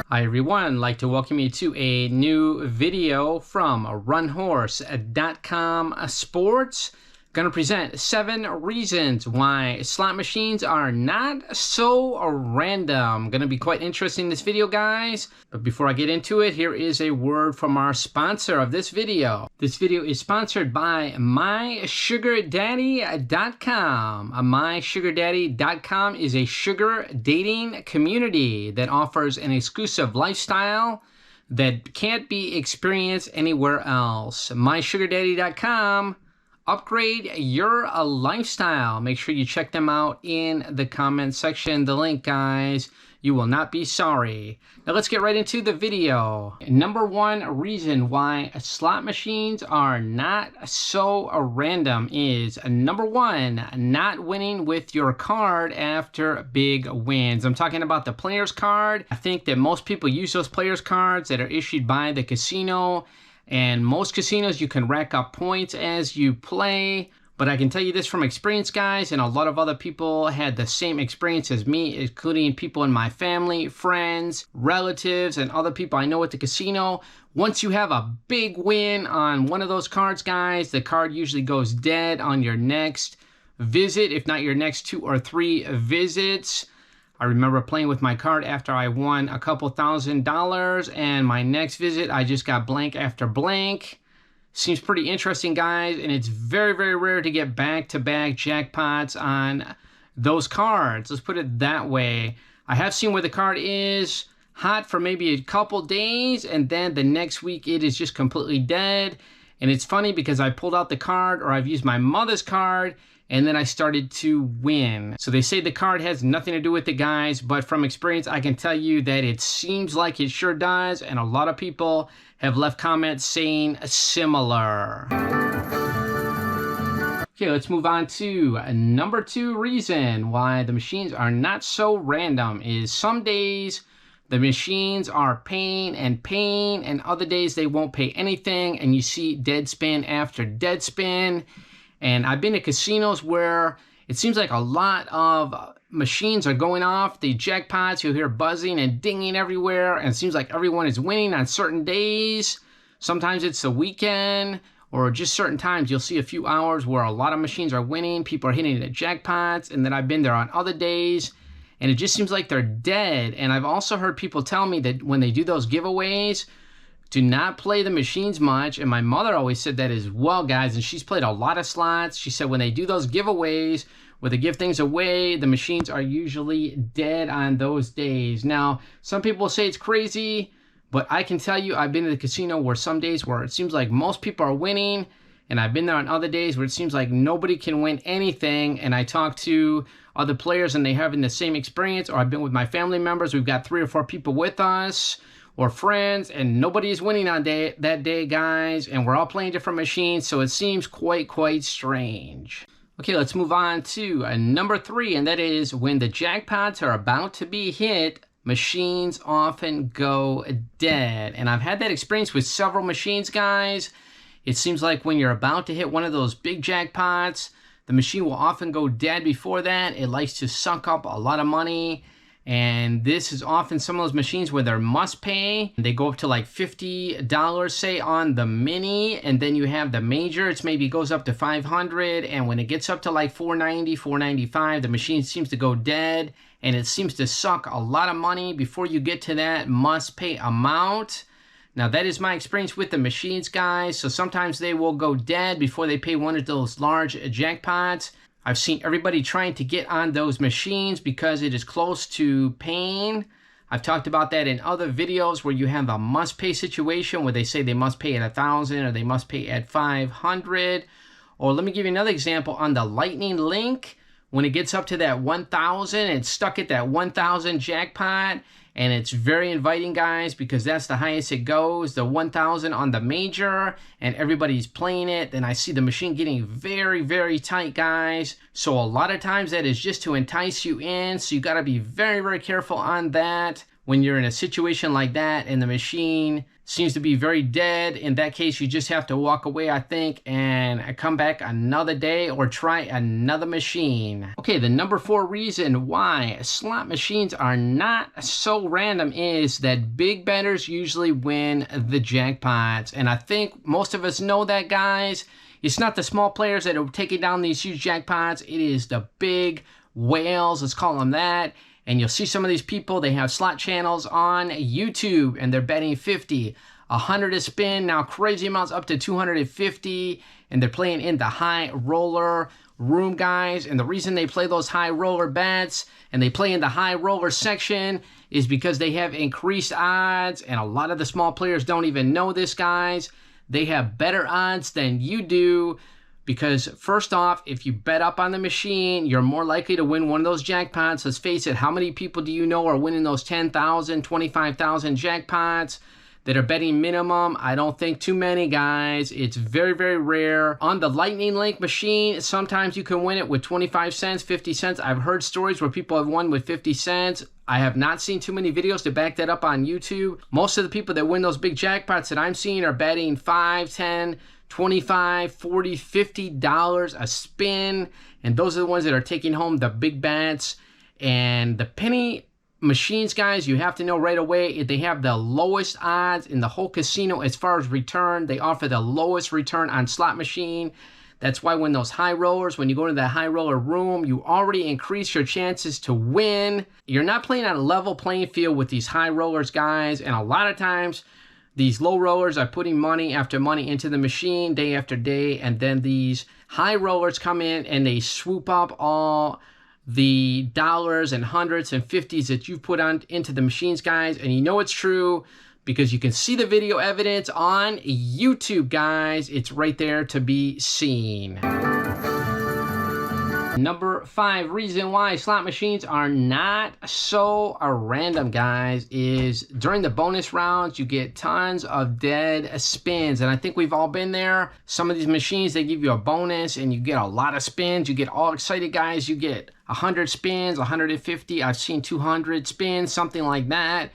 Hi everyone, I'd like to welcome you to a new video from runhorse.com sports. Gonna present 7 reasons why slot machines are not so random. Gonna be quite interesting this video, guys. But before I get into it, here is a word from our sponsor of this video. This video is sponsored by MySugarDaddy.com. MySugarDaddy.com is a sugar dating community that offers an exclusive lifestyle that can't be experienced anywhere else. MySugarDaddy.com. Upgrade your lifestyle. Make sure you check them out in the comment section. The link, guys. You will not be sorry. Now let's get right into the video. Number 1 reason why slot machines are not so random is number 1, not winning with your card after big wins. I'm talking about the player's card. I think that most people use those player's cards that are issued by the casino. And most casinos, you can rack up points as you play. But I can tell you this from experience, guys, and a lot of other people had the same experience as me, including people in my family, friends, relatives, and other people I know at the casino. Once you have a big win on one of those cards, guys, the card usually goes dead on your next visit, if not your next 2 or 3 visits. I remember playing with my card after I won a couple $1,000, and my next visit, I just got blank after blank. Seems pretty interesting, guys, and it's very, very rare to get back-to-back jackpots on those cards. Let's put it that way. I have seen where the card is hot for maybe a couple days, and then the next week it is just completely dead. And it's funny because I pulled out the card, or I've used my mother's card, and then I started to win. So they say the card has nothing to do with it, guys, but from experience, I can tell you that it seems like it sure does, and a lot of people have left comments saying similar. Okay, let's move on to number 2 reason why the machines are not so random is some days the machines are paying, and other days they won't pay anything, and you see dead spin after dead spin. And I've been to casinos where it seems like a lot of machines are going off. The jackpots, you'll hear buzzing and dinging everywhere, and it seems like everyone is winning on certain days. Sometimes it's the weekend, or just certain times you'll see a few hours where a lot of machines are winning. People are hitting the jackpots, and then I've been there on other days, and it just seems like they're dead. And I've also heard people tell me that when they do those giveaways, do not play the machines much, and my mother always said that as well, guys, and she's played a lot of slots. She said when they do those giveaways, where they give things away, the machines are usually dead on those days. Now, some people say it's crazy, but I can tell you I've been to the casino where some days where it seems like most people are winning, and I've been there on other days where it seems like nobody can win anything, and I talk to other players and they having the same experience, or I've been with my family members, we've got 3 or 4 people with us, or friends, and nobody is winning on that day, guys, and we're all playing different machines, so it seems quite strange. Okay, let's move on to number 3, and that is when the jackpots are about to be hit, machines often go dead. And I've had that experience with several machines, guys. It seems like when you're about to hit one of those big jackpots, the machine will often go dead before that. It likes to suck up a lot of money. And this is often some of those machines where they're must pay. They go up to like $50, say, on the mini, and then you have the major. It's maybe goes up to $500, and when it gets up to like $490, $495, the machine seems to go dead, and it seems to suck a lot of money before you get to that must pay amount. Now that is my experience with the machines, guys. So sometimes they will go dead before they pay one of those large jackpots. I've seen everybody trying to get on those machines because it is close to paying. I've talked about that in other videos where you have a must-pay situation where they say they must pay at $1,000 or they must pay at $500. Or let me give you another example on the Lightning Link. When it gets up to that 1,000, it's stuck at that 1,000 jackpot. And it's very inviting, guys, because that's the highest it goes, the 1,000 on the major, and everybody's playing it. Then I see the machine getting very tight, guys. So a lot of times that is just to entice you in, so you got to be very careful on that. when you're in a situation like that and the machine seems to be very dead. In that case, you just have to walk away, I think, and come back another day or try another machine. Okay, the number 4 reason why slot machines are not so random is that big bettors usually win the jackpots. And I think most of us know that, guys. It's not the small players that are taking down these huge jackpots. It is the big whales, let's call them that. And you'll see some of these people, they have slot channels on YouTube and they're betting 50, 100 a spin, now crazy amounts up to 250, and they're playing in the high roller room, guys. And the reason they play those high roller bets and they play in the high roller section is because they have increased odds, and a lot of the small players don't even know this, guys. They have better odds than you do. Because first off, if you bet up on the machine, you're more likely to win one of those jackpots. Let's face it, how many people do you know are winning those 10,000, 25,000 jackpots that are betting minimum? I don't think too many, guys. It's very, very rare. On the Lightning Link machine, sometimes you can win it with 25 cents, 50 cents. I've heard stories where people have won with 50 cents. I have not seen too many videos to back that up on YouTube. Most of the people that win those big jackpots that I'm seeing are betting 5, 10, 25, 40, $50 a spin, and those are the ones that are taking home the big bets. And the penny machines, guys, you have to know right away, they have the lowest odds in the whole casino as far as return. They offer the lowest return on slot machine. That's why when those high rollers, when you go to that high roller room, you already increase your chances to win. You're not playing on a level playing field with these high rollers, guys, and a lot of times these low rollers are putting money after money into the machine day after day, and then these high rollers come in and they swoop up all the dollars and hundreds and 50s that you've put on into the machines, guys. And you know it's true because you can see the video evidence on YouTube, guys. It's right there to be seen. Number 5 reason why slot machines are not so random, guys, is during the bonus rounds, you get tons of dead spins. And I think we've all been there. Some of these machines, they give you a bonus and you get a lot of spins. You get all excited, guys. You get 100 spins, 150. I've seen 200 spins, something like that.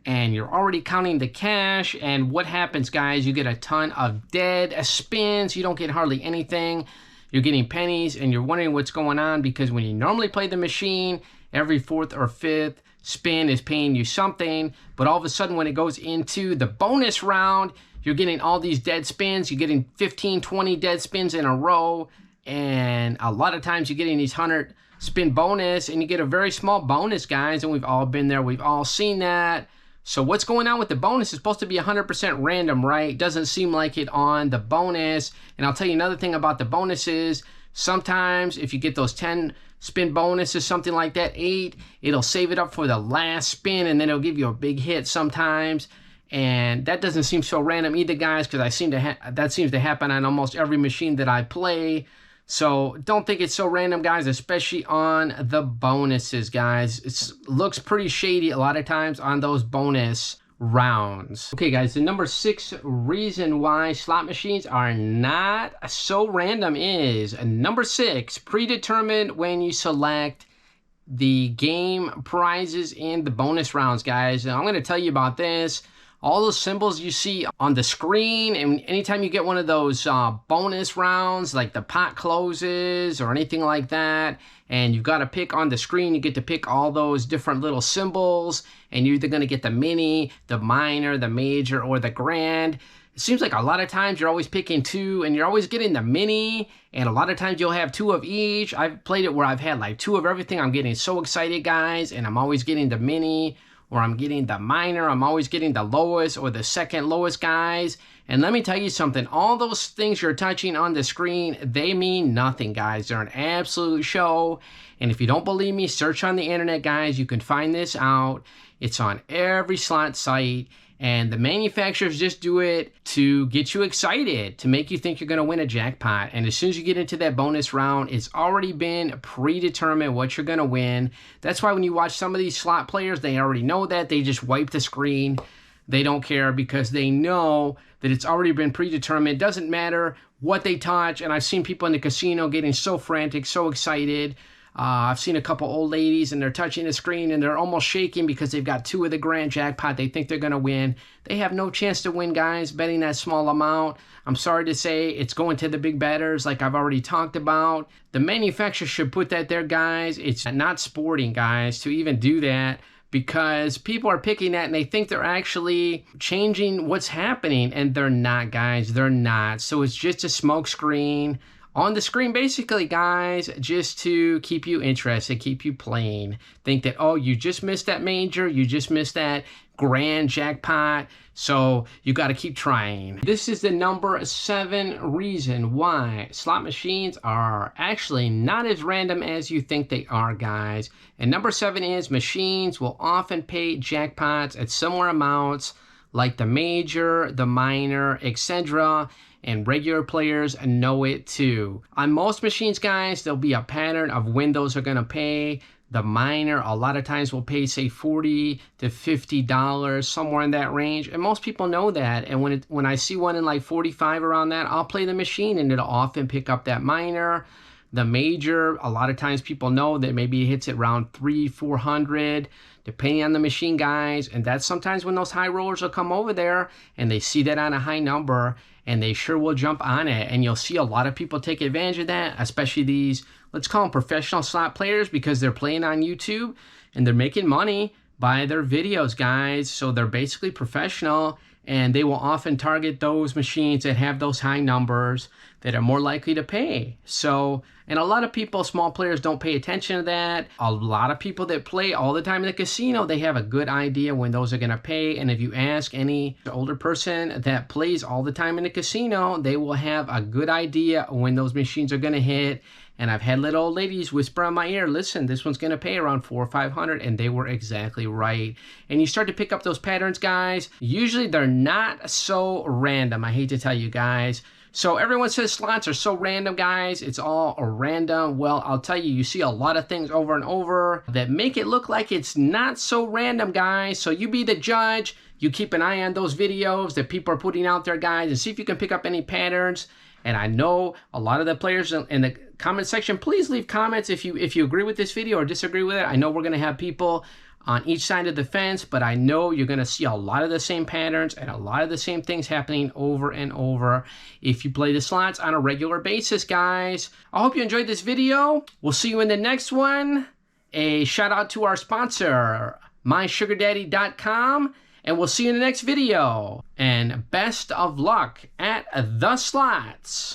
And you're already counting the cash. And what happens, guys? You get a ton of dead spins. You don't get hardly anything. You're getting pennies and you're wondering what's going on, because when you normally play the machine, every 4th or 5th spin is paying you something. But all of a sudden, when it goes into the bonus round, you're getting all these dead spins. You're getting 15, 20 dead spins in a row. And a lot of times you're getting these 100 spin bonus and you get a very small bonus, guys. And we've all been there. We've all seen that. So what's going on with the bonus? It's supposed to be 100% random, right? Doesn't seem like it on the bonus. And I'll tell you another thing about the bonuses. Sometimes if you get those 10 spin bonuses, something like that, 8, it'll save it up for the last spin and then it'll give you a big hit sometimes. And that doesn't seem so random either, guys, because that seems to happen on almost every machine that I play. So don't think it's so random, guys, especially on the bonuses, guys. It looks pretty shady a lot of times on those bonus rounds. Okay, guys, the number 6 reason why slot machines are not so random is number 6, predetermined when you select the game prizes in the bonus rounds, guys. And I'm going to tell you about this. All those symbols you see on the screen, and anytime you get one of those bonus rounds, like the pot closes or anything like that, and you've got to pick on the screen, you get to pick all those different little symbols, and you're either going to get the mini, the minor, the major, or the grand. It seems like a lot of times you're always picking 2, and you're always getting the mini, and a lot of times you'll have 2 of each. I've played it where I've had like 2 of everything. I'm getting so excited, guys, and I'm always getting the mini, or I'm getting the minor. I'm always getting the lowest or the second lowest, guys. And let me tell you something. All those things you're touching on the screen, they mean nothing, guys. They're an absolute show. And if you don't believe me, search on the internet, guys. You can find this out. It's on every slot site. And the manufacturers just do it to get you excited, to make you think you're going to win a jackpot. And as soon as you get into that bonus round, it's already been predetermined what you're going to win. That's why when you watch some of these slot players, they already know that. They just wipe the screen. They don't care because they know that it's already been predetermined. It doesn't matter what they touch. And I've seen people in the casino getting so frantic, so excited. I've seen a couple old ladies and they're touching the screen and they're almost shaking because they've got 2 of the grand jackpot. They think they're going to win. They have no chance to win, guys, betting that small amount. I'm sorry to say it's going to the big bettors like I've already talked about. The manufacturer should put that there, guys. It's not sporting, guys, to even do that, because people are picking that and they think they're actually changing what's happening, and they're not, guys. They're not. So it's just a smoke screen on the screen, basically, guys, just to keep you interested, keep you playing. Think that, oh, you just missed that major, you just missed that grand jackpot, so you got to keep trying. This is the number 7 reason why slot machines are actually not as random as you think they are, guys. And number 7 is machines will often pay jackpots at similar amounts like the major, the minor, etc., and regular players know it too. On most machines, guys, there'll be a pattern of when those are going to pay. The minor a lot of times will pay, say, $40 to $50, somewhere in that range, and most people know that. And when I see one in like 45 around that, I'll play the machine and it'll often pick up that minor. The major, a lot of times people know that maybe it hits it around $300-400, depending on the machine, guys. And that's sometimes when those high rollers will come over there and they see that on a high number, and they sure will jump on it. And you'll see a lot of people take advantage of that, especially these, let's call them professional slot players, because they're playing on YouTube and they're making money by their videos, guys. So they're basically professional, and they will often target those machines that have those high numbers that are more likely to pay. So, and a lot of people, small players, don't pay attention to that. A lot of people that play all the time in the casino, they have a good idea when those are going to pay. And if you ask any older person that plays all the time in the casino, they will have a good idea when those machines are going to hit. And I've had little old ladies whisper in my ear, listen, this one's going to pay around $400 or $500, and they were exactly right. And you start to pick up those patterns, guys. Usually they're not so random, I hate to tell you, guys. So everyone says slots are so random, guys. It's all random. Well, I'll tell you, you see a lot of things over and over that make it look like it's not so random, guys. So you be the judge. You keep an eye on those videos that people are putting out there, guys, and see if you can pick up any patterns. And I know a lot of the players in the comment section, please leave comments if you agree with this video or disagree with it. I know we're going to have people on each side of the fence, but I know you're going to see a lot of the same patterns and a lot of the same things happening over and over if you play the slots on a regular basis, guys. I hope you enjoyed this video. We'll see you in the next one. A shout out to our sponsor, mysugardaddy.com. And we'll see you in the next video. And best of luck at the slots.